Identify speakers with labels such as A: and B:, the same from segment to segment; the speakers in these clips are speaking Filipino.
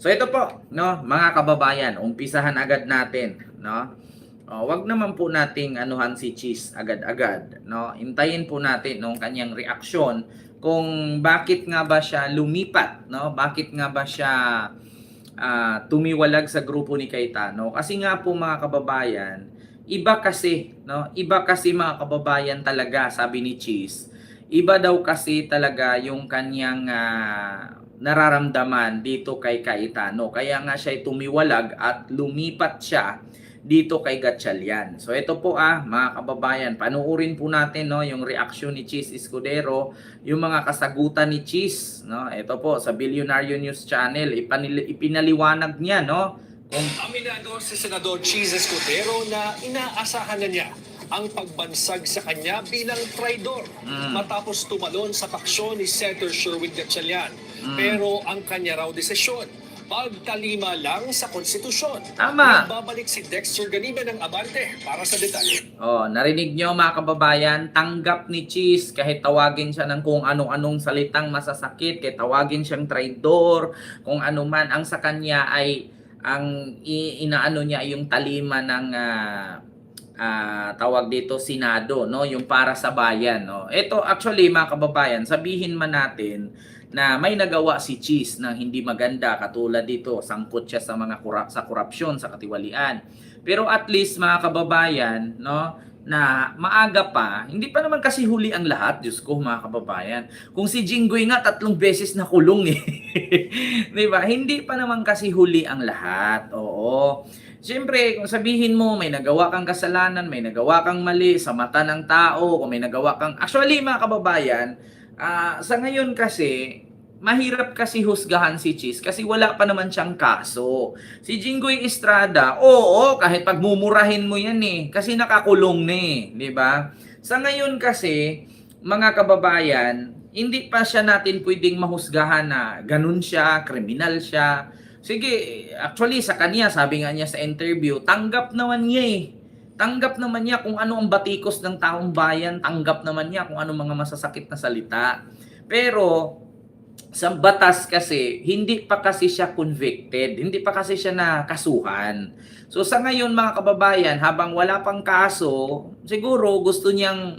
A: So ito po, no, mga kababayan, umpisahan agad natin, no? Wag naman po nating anuhan si Cheese agad-agad, no? Hintayin po natin nung kanyang reaksyon kung bakit nga ba siya lumipat, no? Bakit nga ba siya tumiwalag sa grupo ni Cayetano? Kasi nga po mga kababayan, iba kasi, no? Iba kasi mga kababayan talaga, sabi ni Cheese. Iba daw kasi talaga yung kanyang nararamdaman dito kay Cayetano. Kaya nga siya tumiwalag at lumipat siya dito kay Gatchalian. So ito po mga kababayan, panuorin po natin no yung reaksyon ni Cheese Escudero, yung mga kasagutan ni Cheese, no? Ito po sa Billionaire News Channel, ipinaliwanag niya no kung
B: aminado si Senador Cheese Escudero na inaasahan na niya ang pagbansag sa kanya bilang traidor matapos tumalon sa paksyon ni Senator Sherwin Gatchalian. Pero ang kanya raw desisyon, pagtalima lang sa konstitusyon.
A: Tama.
B: Babalik si Dexter Ganiba ng Abante para sa detalye.
A: Narinig nyo mga kababayan, tanggap ni Cheese kahit tawagin siya ng kung anong-anong salitang masasakit, kahit tawagin siyang traidor, kung ano man, ang sa kanya ay ang inaano niya yung talima ng tawag dito Senado, no, yung para sa bayan, no. Ito actually mga kababayan, sabihin man natin na may nagawa si Cheese na hindi maganda, katulad dito sangkot siya sa mga korupsyon, sa katiwalian. Pero at least mga kababayan, no, na maaga pa, hindi pa naman kasi huli ang lahat, Diyos ko mga kababayan. Kung si Jinggoy nga 3 beses nakulong eh. 'Di ba? Hindi pa naman kasi huli ang lahat. Oo. Siyempre, kung sabihin mo may nagawa kang kasalanan, may nagawa kang mali sa mata ng tao, kung may nagawa kang actually mga kababayan, sa ngayon kasi mahirap kasi husgahan si Cheese kasi wala pa naman siyang kaso. Si Jinggoy Estrada, oo, kahit pagmumurahin mo yan kasi nakakulong na di ba? Sa ngayon kasi, mga kababayan, hindi pa siya natin pwedeng mahusgahan na ganun siya, kriminal siya. Sige, actually sa kanya, sabi nga niya sa interview, tanggap naman niya Tanggap naman niya kung ano ang batikos ng taong bayan, tanggap naman niya kung ano mga masasakit na salita. Pero sa batas kasi, hindi pa kasi siya convicted, hindi pa kasi siya nakasuhan. So sa ngayon mga kababayan, habang wala pang kaso, siguro gusto niyang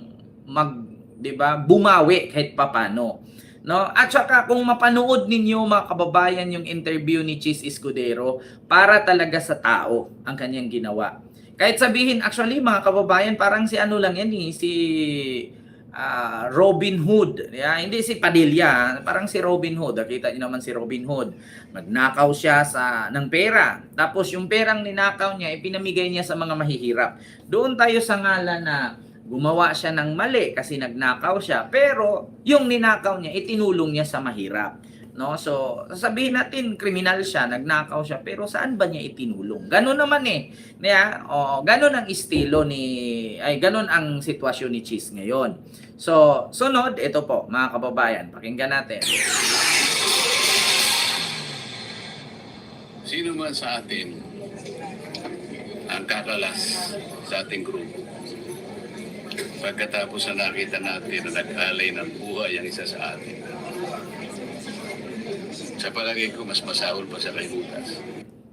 A: 'di ba, bumawi kahit papano. No? At saka kung mapanood ninyo mga kababayan yung interview ni Cheese Escudero, para talaga sa tao ang kanyang ginawa. Kahit sabihin, actually mga kababayan, parang si ano lang yan si Robin Hood. Hindi si Padilla, parang si Robin Hood. Nakita niyo naman si Robin Hood. Magnakaw siya ng pera. Tapos yung perang ninakaw niya, ipinamigay niya sa mga mahihirap. Doon tayo sa ngalan na gumawa siya ng mali kasi nagnakaw siya. Pero yung ninakaw niya, itinulong niya sa mahirap. No? So, sasabihin natin, kriminal siya, nagnakaw siya, pero saan ba niya itinulong? Ganun naman ganun ang estilo ganun ang sitwasyon ni Cheese ngayon. So, sunod, ito po, mga kababayan, pakinggan natin.
C: Sino man sa atin ang kakalas sa ating grupo? Pagkatapos na nakita natin na nag-alay ng buhay ang isa sa atin, sa palagay ko, mas masahol pa sa kay Butas.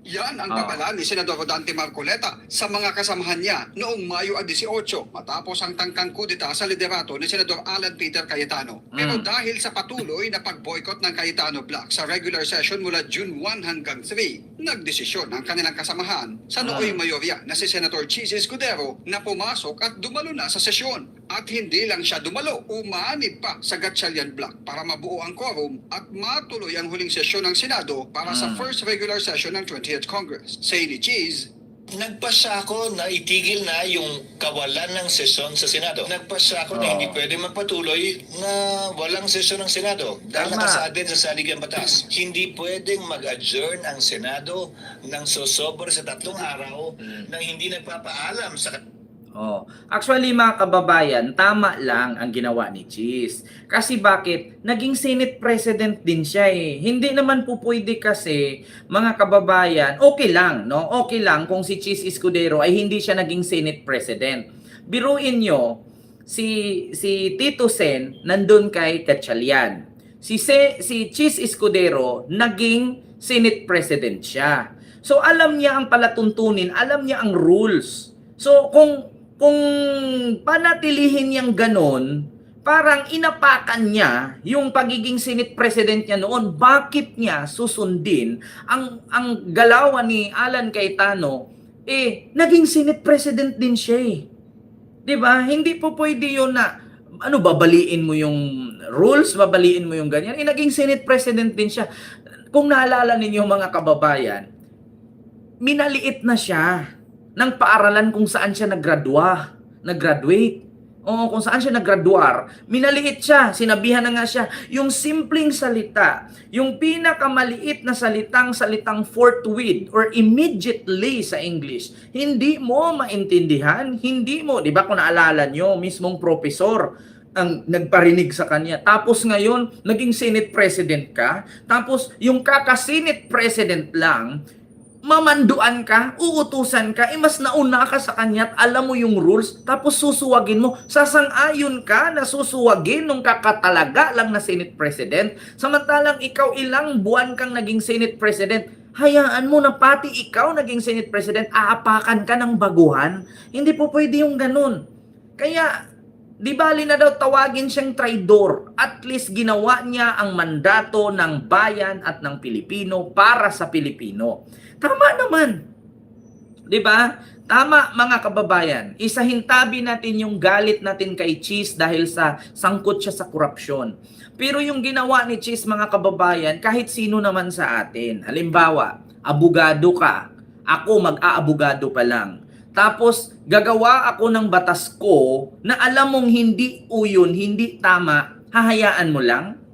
D: Yan ang babala ni Senador Rodante Marcoleta sa mga kasamahan niya noong Mayo 18 matapos ang tangkang kudeta sa liderato ni Senador Alan Peter Cayetano. Pero dahil sa patuloy na pag-boycott ng Cayetano Black sa regular session mula June 1 hanggang 3, nagdesisyon ang kanilang kasamahan sa nooy mayorya na si Senator Cheese Escudero na pumasok at dumalo na sa sesyon. At hindi lang siya dumalo, umanib pa sa Gatchalian Black para mabuo ang quorum at matuloy ang huling sesyon ng Senado para sa first regular session ng 20th Congress. Say ni Cheese,
E: nagpasya ako na itigil na yung kawalan ng sesyon sa Senado. Nagpasya ako na hindi pwede magpatuloy na walang sesyon ng Senado. Dahil nakasaad din sa saligang batas. Hindi pwedeng mag-adjourn ang Senado ng sosobra sa 3 araw nang hindi nagpapaalam sa
A: Actually mga kababayan, tama lang ang ginawa ni Cheese. Kasi bakit? Naging Senate President din siya Hindi naman po pwede kasi, mga kababayan, okay lang, no? Okay lang kung si Cheese Escudero ay hindi siya naging Senate President. Biruin nyo, si Tito Sen nandun kay Gatchalian. Si Cheese Escudero naging Senate President siya. So alam niya ang palatuntunin, alam niya ang rules. So kung panatilihin niyang ganon, parang inapakan niya yung pagiging Senate President niya noon. Bakit niya susundin ang galawan ni Alan Cayetano? Naging Senate President din siya eh. 'Di ba? Hindi po pwede yun na babaliin mo yung rules, babaliin mo yung ganyan. Naging Senate President din siya. Kung naalala ninyo mga kababayan, minaliit na siya ng paaralan kung saan siya nag-graduate. O kung saan siya nag-graduar, minaliit siya, sinabihan na nga siya, yung simpleng salita, yung pinakamaliit na salitang forthwith or immediately sa English, hindi mo maintindihan, hindi mo, di ba kung naalala nyo, mismong professor ang nagparinig sa kanya. Tapos ngayon, naging Senate President ka, tapos yung kaka-Senate President lang, mamanduan ka, uutusan ka, mas nauna ka sa kanya at alam mo yung rules, tapos susuwagin mo, sasang-ayon ka na susuwagin nung kakatalaga lang na Senate President, samantalang ikaw ilang buwan kang naging Senate President, hayaan mo na pati ikaw naging Senate President, aapakan ka ng baguhan, hindi po pwede yung ganun. Kaya, di bali na daw tawagin siyang traidor, at least ginawa niya ang mandato ng bayan at ng Pilipino para sa Pilipino. Tama naman. 'Di ba? Tama mga kababayan. Isahintabi natin yung galit natin kay Cheese dahil sa sangkot siya sa korupsyon. Pero yung ginawa ni Cheese mga kababayan, kahit sino naman sa atin. Halimbawa, abogado ka. Ako mag-aabogado pa lang. Tapos gagawa ako ng batas ko na alam mong hindi uyon, hindi tama, hahayaan mo lang?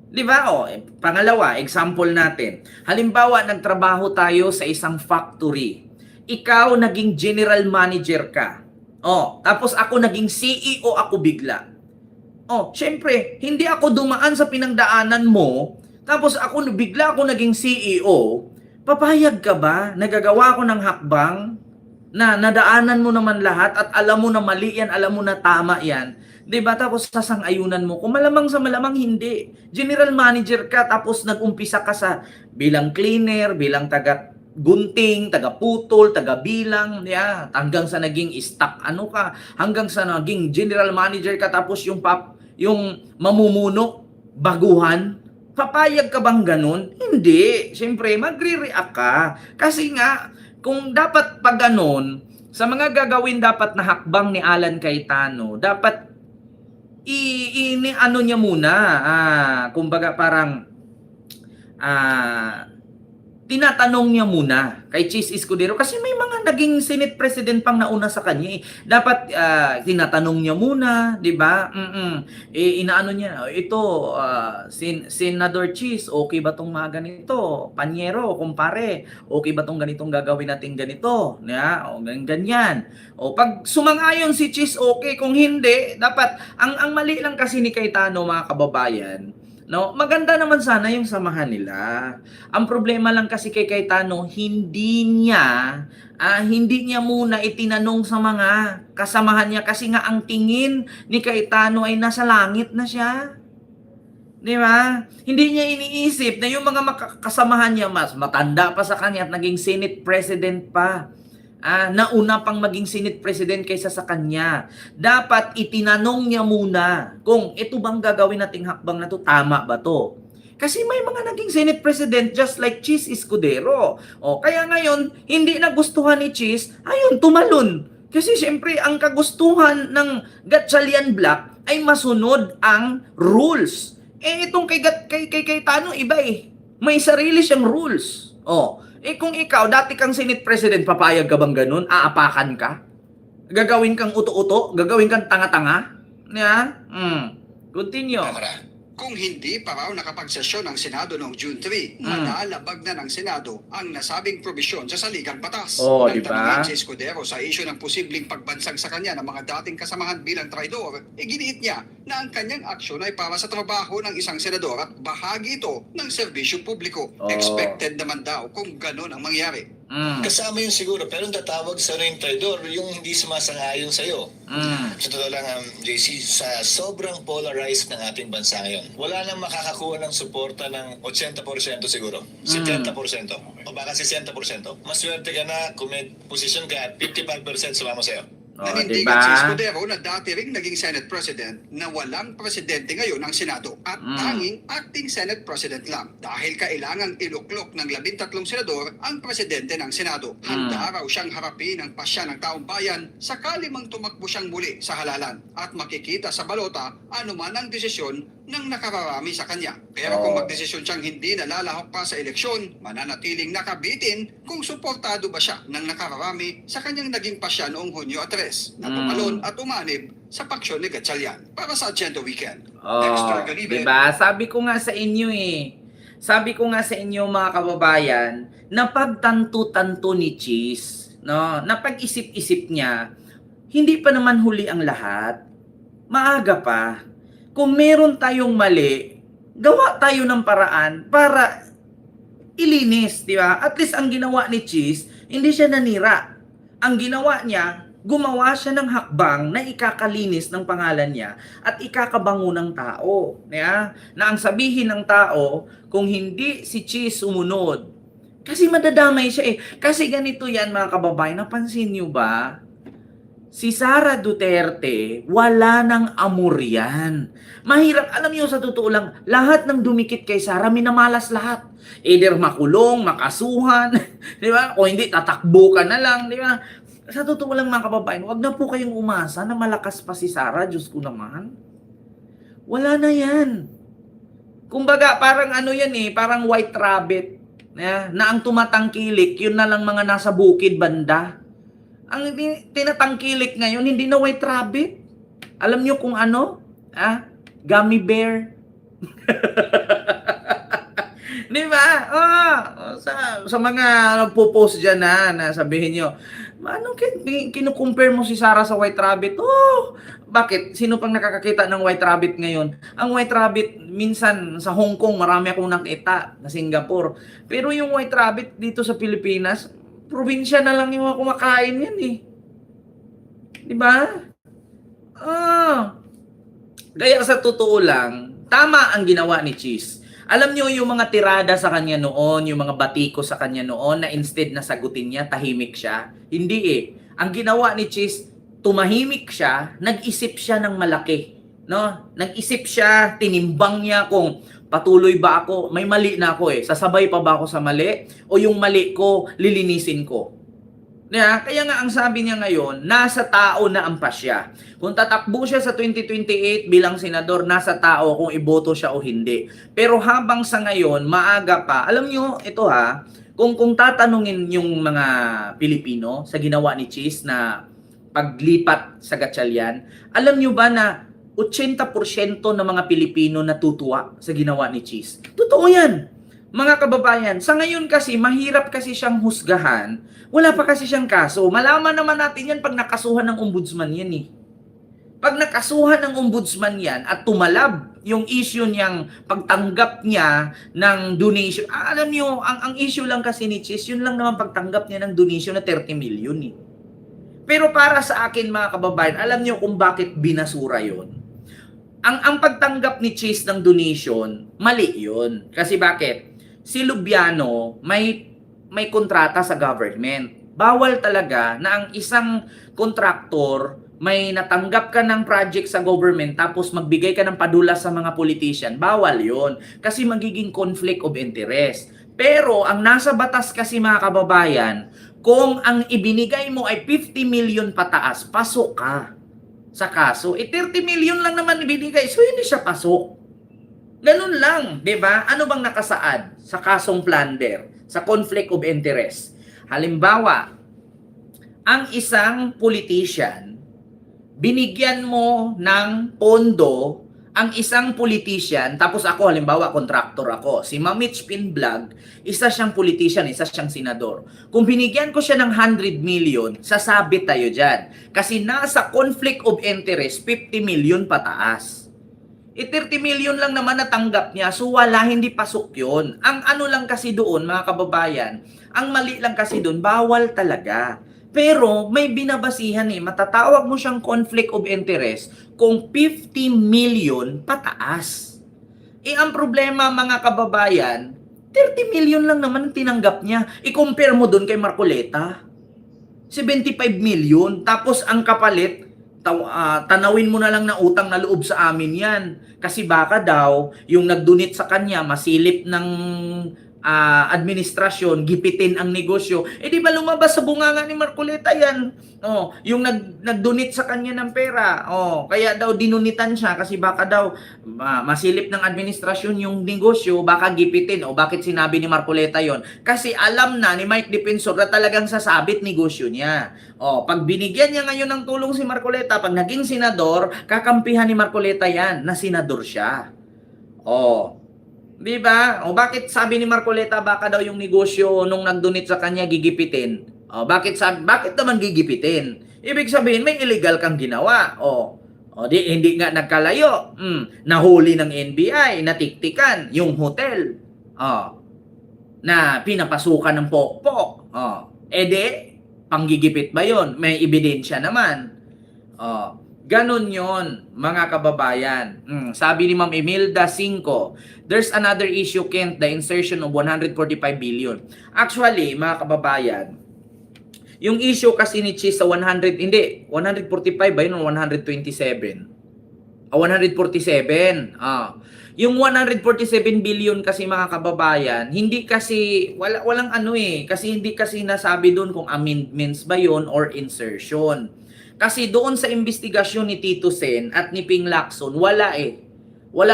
A: Di ba? Pangalawa, example natin. Halimbawa, nagtrabaho tayo sa isang factory. Ikaw naging general manager ka. Tapos ako naging CEO ako bigla. Syempre, hindi ako dumaan sa pinangdaanan mo, tapos bigla ako naging CEO. Papayag ka ba? Nagagawa ko ng hakbang na nadaanan mo naman lahat at alam mo na mali yan, alam mo na tama yan. Diba? Tapos sasang-ayunan mo. Kung malamang sa malamang hindi. General manager ka tapos nag-umpisa ka sa bilang cleaner, bilang taga-gunting, taga-putol, taga-bilang, hanggang sa naging stock ka, hanggang sa naging general manager ka tapos yung mamumuno, baguhan. Papayag ka bang ganun? Hindi. Siyempre, magre-react ka. Kasi nga, kung dapat pa ganun, sa mga gagawin dapat na hakbang ni Alan Cayetano, dapat niya muna, kumbaga parang tinatanong niya muna kay Cheese Escudero kasi may mga naging Senate President pang nauna sa kanya. Dapat tinatanong niya muna, 'di ba? Inaano niya, ito Senador Cheese, okay ba tong mga ganito? Panyero, kumpare, okay ba tong ganitong gagawin natin ganito? Ganyan. Pag sumang-ayon si Cheese, okay. Kung hindi, dapat ang mali lang kasi ni Cayetano mga kababayan. Maganda naman sana yung samahan nila. Ang problema lang kasi kay Cayetano, hindi niya muna itinanong sa mga kasamahan niya kasi nga ang tingin ni Cayetano ay nasa langit na siya. Di ba? Hindi niya iniisip na yung mga kasamahan niya mas matanda pa sa kanya at naging Senate President pa. Nauna pang maging Senate President kaysa sa kanya. Dapat itinanong niya muna kung ito bang gagawin nating hakbang na to, tama ba to? Kasi may mga naging Senate President just like Cheese Escudero. Kaya ngayon, hindi nagustuhan ni Cheese, ayun, tumalon. Kasi siyempre, ang kagustuhan ng Gatchalian Black ay masunod ang rules. Itong kay Cayetano, iba eh. May sarili siyang rules. Kung ikaw, dati kang Senate President, papayag ka bang ganun? Aapakan ka? Gagawin kang uto-uto? Gagawin kang tanga-tanga? Continue.
D: Kung hindi pa raw nakapagsesyon ang Senado noong June 3, malalabag na ng Senado ang nasabing probisyon sa saligang batas.
A: Di ba?
D: Si Escudero sa isyu ng posibleng pagbansag sa kanya ng mga dating kasamahan bilang traidor, giniit niya na ang kanyang aksyon ay para sa trabaho ng isang senador at bahagi ito ng serbisyo publiko. Expected naman daw kung ganun ang mangyari.
E: Kasama yun siguro, pero ang tatawag sa yung traidor, yung hindi sumasang-ayon sa'yo. Sa totoo lang, JC, sa sobrang polarized ng ating bansa ngayon, wala nang makakakuha ng suporta ng 80% siguro. 70%. O baka 60%. Maswerte ka na kung may posisyon ka, 55% sumama sa'yo.
D: Nanindigan si Escudero na dati ring naging Senate President na walang presidente ngayon ng Senado at tanging acting Senate President lang. Dahil kailangang iluklok ng 13 senador ang presidente ng Senado. Handa raw siyang harapin ang pasya ng taong bayan sakali mang tumakbo siyang muli sa halalan at makikita sa balota anuman ang desisyon ng nakararami sa kanya. Pero kung magdesisyon siyang hindi nalalahok pa sa eleksyon, mananatiling nakabitin kung suportado ba siya ng nakararami sa kanyang naging pasya noong Hunyo 3 na tumalon at umanib sa paksyon ni Gatchalian. Para sa Agenda Weekend. Dexter Ganibe.
A: Diba? Sabi ko nga sa inyo Sabi ko nga sa inyo mga kababayan, na pagtanto-tanto ni Cheese, no, na pag-isip-isip niya, hindi pa naman huli ang lahat. Maaga pa. Kung meron tayong mali, gawa tayo ng paraan para ilinis, di ba? At least ang ginawa ni Cheese, hindi siya nanira. Ang ginawa niya, gumawa siya ng hakbang na ikakalinis ng pangalan niya at ikakabango ng tao. Yeah? Na ang sabihin ng tao, kung hindi si Cheese sumunod, kasi madadamay siya Kasi ganito yan mga kababayan, napansin niyo ba? Si Sara Duterte, wala nang amor yan. Mahirap, alam niyo sa totoo lang, lahat ng dumikit kay Sara, minamalas lahat. Either makulong, makasuhan, di ba? O hindi, tatakbo ka na lang, di ba? Sa totoo lang mga kababayan, wag na po kayong umasa na malakas pa si Sara, Diyos ko naman. Wala na yan. Kumbaga, parang ano yan parang white rabbit. Na ang tumatangkilik, yun na lang mga nasa bukid banda. Ang tinatangkilik ngayon, hindi na white rabbit. Alam niyo kung ano? Gummy bear. Di ba? Sa mga nagpo-post dyan na sabihin nyo, ano kinukumpare mo si Sara sa white rabbit? Bakit? Sino pang nakakakita ng white rabbit ngayon? Ang white rabbit, minsan sa Hong Kong, marami akong nakita na Singapore. Pero yung white rabbit dito sa Pilipinas, probinsya na lang yung kumakain yan Di ba? Kaya sa totoo lang, tama ang ginawa ni Cheese. Alam niyo yung mga tirada sa kanya noon, yung mga batiko sa kanya noon, na instead na sagutin niya, tahimik siya. Hindi Ang ginawa ni Cheese, tumahimik siya, nag-isip siya ng malaki. No? Nag-isip siya, tinimbang niya kung patuloy ba ako, may mali na ako sasabay pa ba ako sa mali? O yung mali ko, lilinisin ko? Kaya nga ang sabi niya ngayon, nasa tao na ang pasya. Kung tatakbo siya sa 2028 bilang senador, nasa tao kung iboto siya o hindi. Pero habang sa ngayon, maaga pa, alam niyo, ito kung tatanungin yung mga Pilipino sa ginawa ni Cheese na paglipat sa Gatchalian, alam niyo ba na 80% ng mga Pilipino natutuwa sa ginawa ni Cheese? Totoo yan. Mga kababayan, sa ngayon kasi, mahirap kasi siyang husgahan. Wala pa kasi siyang kaso. Malaman naman natin yan pag nakasuhan ng ombudsman yan Pag nakasuhan ng ombudsman yan at tumalab yung issue niyang pagtanggap niya ng donation. Alam niyo, ang issue lang kasi ni Cheese, yun lang naman pagtanggap niya ng donation na 30 million Pero para sa akin mga kababayan, alam niyo kung bakit binasura yon. Ang pagtanggap ni Cheese ng donation, mali yun. Kasi bakit? Si Lubiano may kontrata sa government. Bawal talaga na ang isang kontraktor may natanggap ka ng project sa government tapos magbigay ka ng padula sa mga politician. Bawal yon kasi magiging conflict of interest. Pero ang nasa batas kasi mga kababayan, kung ang ibinigay mo ay 50 million pataas, pasok ka sa kaso. 30 million lang naman ibinigay, so hindi siya pasok. Ganun lang, di ba? Ano bang nakasaad sa kasong plunder, sa conflict of interest? Halimbawa, ang isang politician, binigyan mo ng pondo ang isang politician, tapos ako, halimbawa, contractor ako. Si Mamich Pinvlog, isa siyang politician, isa siyang senador. Kung binigyan ko siya ng 100 million, sasabit tayo dyan. Kasi nasa conflict of interest, 50 million pataas. 30 million lang naman natanggap niya. So wala, hindi pasok yun. Ang ano lang kasi doon, mga kababayan, ang mali lang kasi doon, bawal talaga. Pero may binabasihan matatawag mo siyang conflict of interest kung 50 million pataas. Ang problema, mga kababayan, 30 million lang naman ang tinanggap niya. I-compare mo doon kay Marcoleta. 75 million. Tapos ang kapalit, tanawin mo na lang na utang na loob sa amin yan. Kasi baka daw, yung nagdonate sa kanya, masilip ng administrasyon, gipitin ang negosyo. Di ba lumabas sa bunganga ni Marcoleta yan? Yung nagdonate sa kanya ng pera. Kaya daw dinunitan siya kasi baka daw masilip ng administrasyon yung negosyo, baka gipitin. Bakit sinabi ni Marcoleta yon? Kasi alam na ni Mike Defensor na talagang sasabit negosyo niya. Pag binigyan niya ngayon ng tulong si Marcoleta, pag naging senador, kakampihan ni Marcoleta yan na senador siya. Di ba? Bakit sabi ni Marcoleta baka daw yung negosyo nung nag-donate sa kanya gigipitin? Bakit naman gigipitin? Ibig sabihin may illegal kang ginawa. Hindi nga nagkalayo. Nahuli ng NBI, natiktikan yung hotel. Na pinapasukan ng pokpok. Panggigipit ba 'yon? May ebidensya naman. Ganon yon, mga kababayan. Sabi ni Ma'am Imelda 5, there's another issue, Kent, the insertion of 145 billion. Actually, mga kababayan, yung issue kasi ni Cheese sa 145 ba yun o 127? 147. Yung 147 billion kasi, mga kababayan, hindi kasi, walang kasi hindi kasi nasabi doon kung amendments ba yun or insertion. Kasi doon sa investigasyon ni Tito Sen at ni Ping Lacson, wala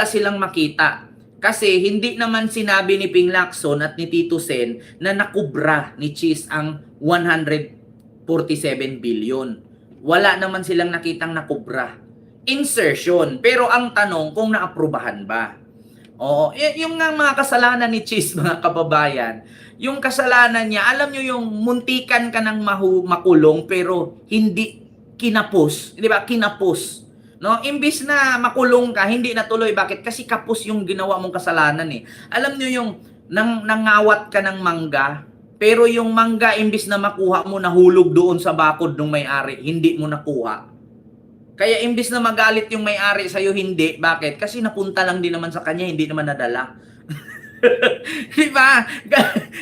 A: silang makita. Kasi hindi naman sinabi ni Ping Lacson at ni Tito Sen na nakubra ni Cheese ang 147 billion. Wala naman silang nakitang nakubra. Insertion. Pero ang tanong kung naaprubahan ba? Yung nga mga kasalanan ni Cheese, mga kababayan, yung kasalanan niya, alam nyo yung muntikan ka ng makulong pero hindi kinapos, di ba? Kinapos. No? Imbis na makulong ka, hindi natuloy. Bakit? Kasi kapos yung ginawa mong kasalanan Alam niyo yung nangawat ka ng mangga, pero yung mangga imbis na makuha mo, nahulog doon sa bakod ng may-ari, hindi mo nakuha. Kaya imbis na magalit yung may-ari sa'yo, hindi. Bakit? Kasi napunta lang din naman sa kanya, hindi naman nadala. Diba?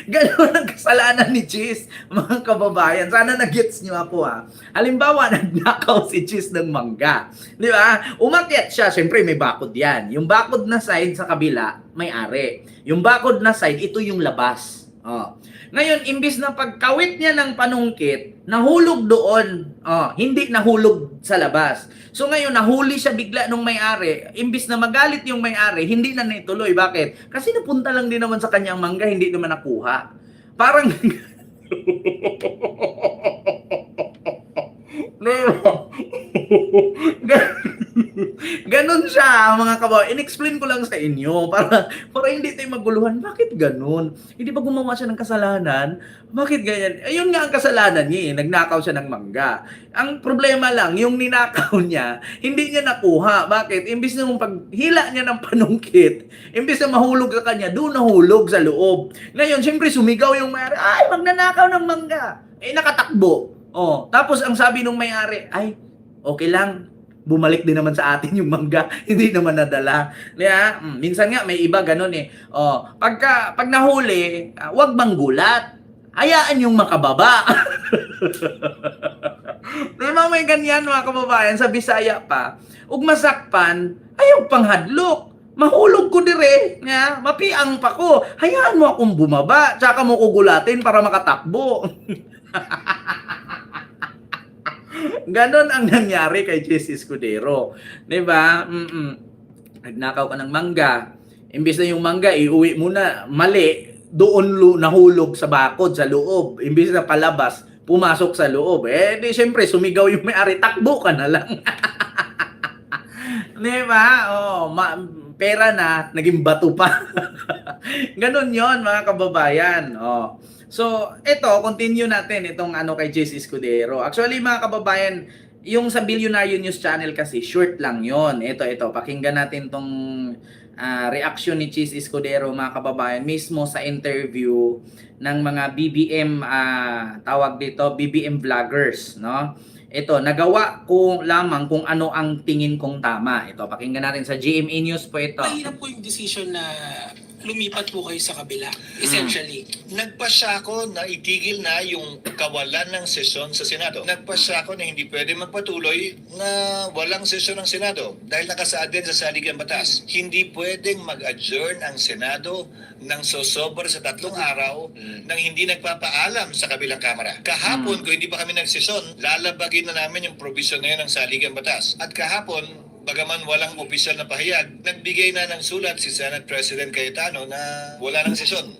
A: Ganoon ang kasalanan ni Cheese, mga kababayan. Sana nag-gets nyo ako Halimbawa, nagnakaw si Cheese ng mangga. Diba? Umakyat siya. Siyempre, may bakod yan. Yung bakod na side sa kabila, may ari. Yung bakod na side, ito yung labas. Ngayon, imbis na pagkawit niya ng panungkit, nahulog doon. Hindi nahulog sa labas. So ngayon, nahuli siya bigla nung may-ari. Imbis na magalit yung may-ari, hindi na naituloy. Bakit? Kasi napunta lang din naman sa kanyang mangga, hindi naman nakuha. Parang... Ganon siya, mga kababayan. In-explain ko lang sa inyo para hindi tayo maguluhan. Bakit ganon? Hindi ba gumawa siya ng kasalanan? Bakit ganyan? Ayun nga ang kasalanan niya Nagnakaw siya ng mangga. Ang problema lang, yung ninakaw niya, hindi niya nakuha. Bakit? Imbis na paghila niya ng panungkit, imbis na mahulog sa kanya, doon nahulog sa loob. Ngayon, siyempre sumigaw yung may-ari, ay, magnanakaw ng mangga. Nakatakbo. Tapos ang sabi nung may-ari, ay, okay lang, bumalik din naman sa atin yung mangga, hindi naman nadala. Minsan nga may iba ganun pag nahuli, wag manggulat. Hayaan yung makababa. Diba may ganyan, mga kababayan, sa Bisaya pa. Ug masakpan, ayaw panghadlok. Mahulog ko dire, mapiang pa ko. Hayaan mo akong bumaba, tsaka mo kugulatin para makatakbo. Ganon ang nangyari kay Jesse Escudero. Diba? Nagnakaw ka ng mangga. Imbis na yung mangga, iuwi mo na, mali, doon nahulog sa bakod, sa loob. Imbis na palabas, pumasok sa loob. Di syempre, sumigaw yung may-ari, takbo ka na lang. Diba? Pera na, naging bato pa. Ganon yon, mga kababayan. So, ito, continue natin itong kay Jesse Escudero. Actually, mga kababayan, yung sa Billionaire News Channel kasi, short lang yon. Ito, pakinggan natin tong reaction ni Cheese Escudero, mga kababayan, mismo sa interview ng mga BBM, tawag dito, BBM vloggers, no? Ito, nagawa ko lamang kung ano ang tingin kong tama. Ito, pakinggan natin sa GMA News po ito.
F: Mahirap po yung decision na lumipat po kayo sa kabila, essentially.
E: Nagpasya ako na itigil na yung kawalan ng sesyon sa Senado. Nagpasya ako na hindi pwede magpatuloy na walang sesyon ng Senado dahil nakasaad din sa saligang batas. Hindi pwedeng mag-adjourn ang Senado ng sosobra sa 3 araw nang hindi nagpapaalam sa kabilang kamara. Kahapon, kung hindi pa kami nagsesyon, lalabagin na namin yung provision na yun ng saligang batas. At kahapon, bagaman walang opisyal na pahayag, nagbigay na ng sulat si Senate President Cayetano na wala ng sesyon.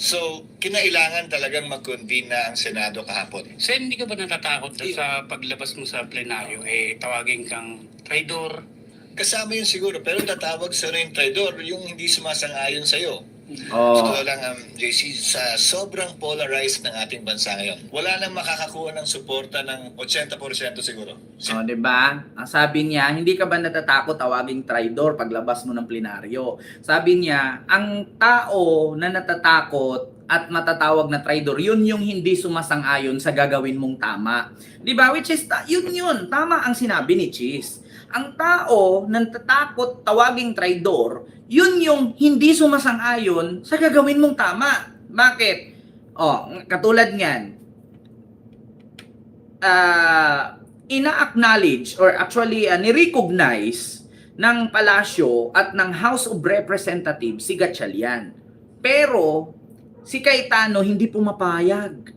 E: So, kinailangan talagang mag-convene na ang Senado kahapon.
F: Sen, hindi ka ba natatakot na sa paglabas mo sa plenaryo, tawagin kang traidor?
E: Kasama yun siguro, pero tatawag sa rin traidor yung hindi sumasang-ayon sa'yo.
A: Oh.
E: Totoo lang, JC, sa sobrang polarized ng ating bansa ngayon, wala nang makakakuha ng suporta ng 80% siguro.
A: Oh, 'di ba? Ang sabi niya, hindi ka ba natatakot tawaging traidor paglabas mo ng plenaryo? Sabi niya, ang tao na natatakot at matatawag na traidor, yun yung hindi sumasang-ayon sa gagawin mong tama. 'Di ba? Which is yun, tama ang sinabi ni Cheese. Ang tao na natatakot tawaging traidor, yun yung hindi sumasang-ayon sa gagawin mong tama. Bakit? Oh, katulad niyan. Ina-acknowledge or actually ni-recognize ng Palasyo at ng House of Representatives si Gatchalian. Pero si Cayetano hindi pumapayag.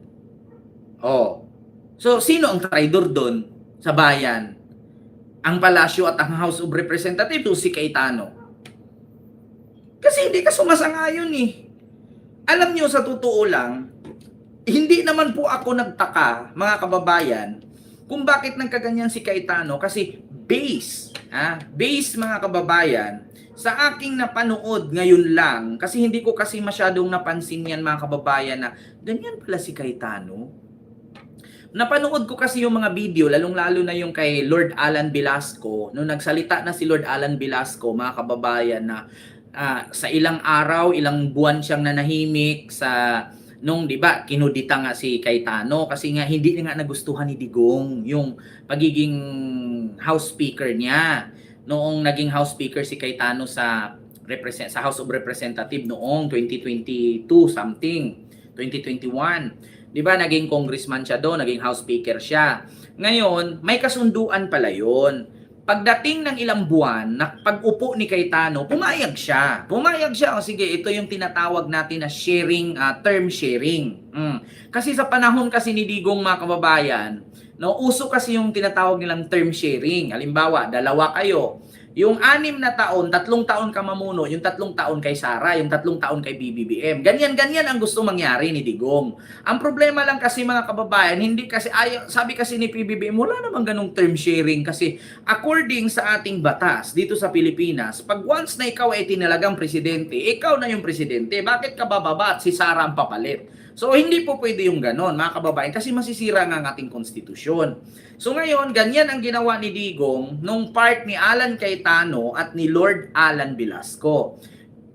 A: Oh. So sino ang traidor doon sa bayan? Ang Palasyo at ang House of Representatives o si Cayetano? Kasi hindi ka sumasang-ayon eh. Alam nyo, sa totoo lang, hindi naman po ako nagtaka, mga kababayan, kung bakit nagkaganyan si Cayetano. Kasi base mga kababayan, sa aking napanood ngayon lang, kasi hindi ko kasi masyadong napansin yan mga kababayan na ganyan pala si Cayetano. Napanood ko kasi yung mga video, lalong-lalo na yung kay Lord Alan Velasco. Nung nagsalita na si Lord Alan Velasco, mga kababayan, na sa ilang araw, ilang buwan siyang nanahimik sa nung 'di ba kinudita nga si Cayetano kasi nga hindi nga nagustuhan ni Digong yung pagiging House Speaker niya. Noong naging House Speaker si Cayetano sa House of Representatives noong 2022 something, 2021. 'Di ba naging congressman siya doon, naging House Speaker siya. Ngayon, may kasunduan pala 'yon. Pagdating ng ilang buwan, pag-upo ni Cayetano, pumayag siya. O sige, ito yung tinatawag natin na sharing, term sharing. Kasi sa panahon kasi ni Digong, mga kababayan, no, uso kasi yung tinatawag nilang term sharing. Halimbawa, 2 kayo. Yung 6 na taon, 3 taon ka mamuno, yung 3 taon kay Sara, yung 3 taon kay BBBM. Ganyan ang gusto mangyari ni Digong. Ang problema lang kasi mga kababayan, hindi kasi sabi kasi ni PBBM, wala namang ganung term sharing kasi according sa ating batas dito sa Pilipinas, pag once na ikaw ay tinalagang presidente, ikaw na yung presidente. Bakit ka bababa at si Sara ang papalit? So, hindi po pwede yung ganon, mga kababayan, kasi masisira nga ang ating konstitusyon. So, ngayon, ganyan ang ginawa ni Digong nung part ni Alan Cayetano at ni Lord Alan Velasco.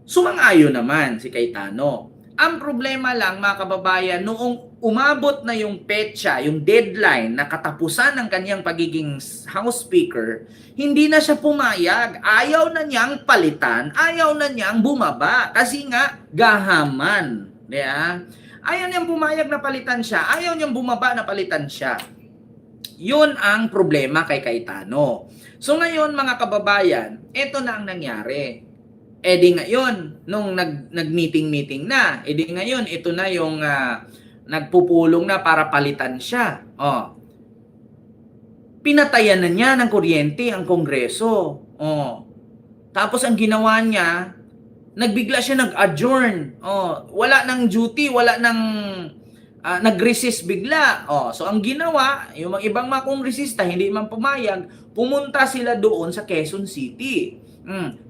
A: Sumang-ayon naman si Cayetano. Ang problema lang, mga kababayan, noong umabot na yung petsa, yung deadline na katapusan ng kanyang pagiging House Speaker, hindi na siya pumayag. Ayaw na niyang palitan, ayaw na niyang bumaba kasi nga gahaman. Diba? Ayaw niyang pumayag na palitan siya. Ayaw niyang bumaba na palitan siya. Yun ang problema kay Cayetano. So ngayon mga kababayan, ito na ang nangyari. E di ngayon, nung nag-meeting na, e di ngayon, ito na yung nagpupulong na para palitan siya. Oh. Pinatayan na niya ng kuryente ang Kongreso. Oh. Tapos ang ginawa niya, nagbigla siya nag-adjourn. Oh, wala nang duty, wala nang nag-resist bigla. Oh, so ang ginawa, yung mga ibang mga kongresista hindi man pumayag, pumunta sila doon sa Quezon City.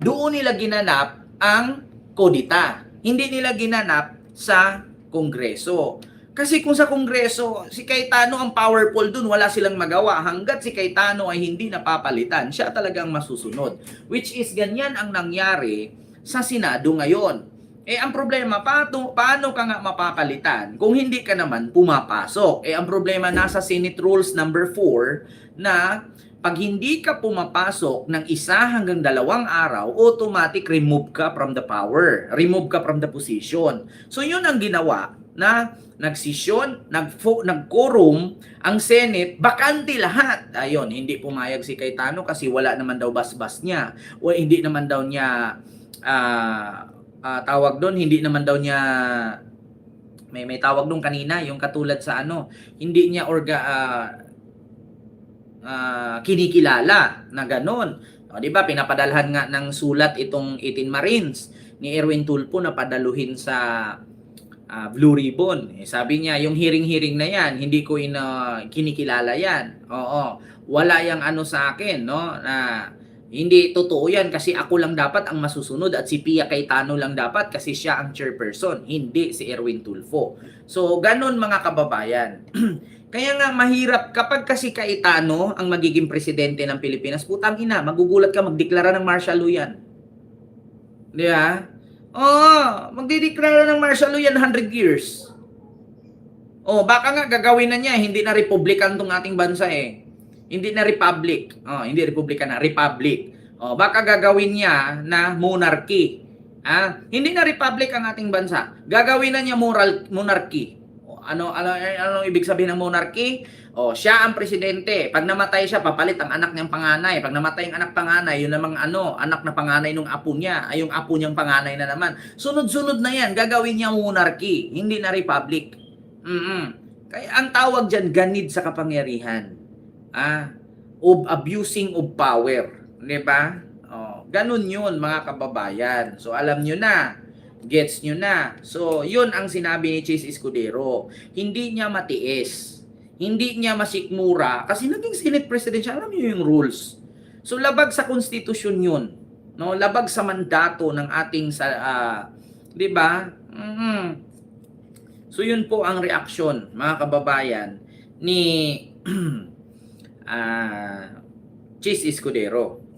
A: Doon nila ginanap ang kodita. Hindi nila ginanap sa Kongreso. Kasi kung sa Kongreso, si Cayetano ang powerful dun, wala silang magawa. Hanggat si Cayetano ay hindi napapalitan, siya talagang masusunod. Which is ganyan ang nangyari sa Senado ngayon. Ang problema, paano ka nga mapapalitan kung hindi ka naman pumapasok? Ang problema nasa Senate Rules number 4 na pag hindi ka pumapasok ng 1 hanggang 2 araw, automatic remove ka from the power. Remove ka from the position. So yun ang ginawa na nagsisyon, nag-quorum ang Senate, bakante lahat. Ayun, hindi pumayag si Cayetano kasi wala naman daw basbas niya. O hindi naman daw niya tawag doon, hindi naman daw niya may tawag doon kanina, yung katulad sa hindi niya kinikilala na ganon. O, di ba, pinapadalhan nga ng sulat itong 18 Marines ni Erwin Tulfo na padaluhin sa Blue Ribbon. Sabi niya, yung hearing na yan, hindi ko kinikilala yan. Oo, wala yang sa akin, no? Na hindi totoo yan kasi ako lang dapat ang masusunod at si Pia Cayetano lang dapat kasi siya ang chairperson, hindi si Erwin Tulfo. So, ganun mga kababayan. Kaya nga mahirap kapag kasi Cayetano ang magiging presidente ng Pilipinas, putang ina, magugulat ka magdeklara ng martial law yan. Di ba? Magdideklara ng martial law yan 100 years. Baka nga gagawin na niya, hindi na republican tong ating bansa eh. Hindi na republic. Hindi republican na, republic. Baka gagawin niya na monarchy. Hindi na republic ang ating bansa. Gagawin na niya monarchy. Ano ibig sabihin ng monarchy? Siya ang presidente. Pag namatay siya, papalit ang anak niyang panganay. Pag namatay ang anak panganay, yun namang anak na panganay ng apo niya, ay yung apo niyang panganay na naman. Sunod-sunod na yan. Gagawin niya monarchy. Hindi na republic. Kaya ang tawag dyan, ganid sa kapangyarihan. Of abusing of power. Diba? Ganun yun mga kababayan. So alam nyo na. Gets nyo na. So yun ang sinabi ni Chis Escudero. Hindi niya matiis. Hindi niya masikmura. Kasi naging Senate President siya. Alam nyo yung rules. So labag sa konstitusyon yun. No? Labag sa mandato ng ating diba? So yun po ang reaksyon mga kababayan ni Chis Escudero.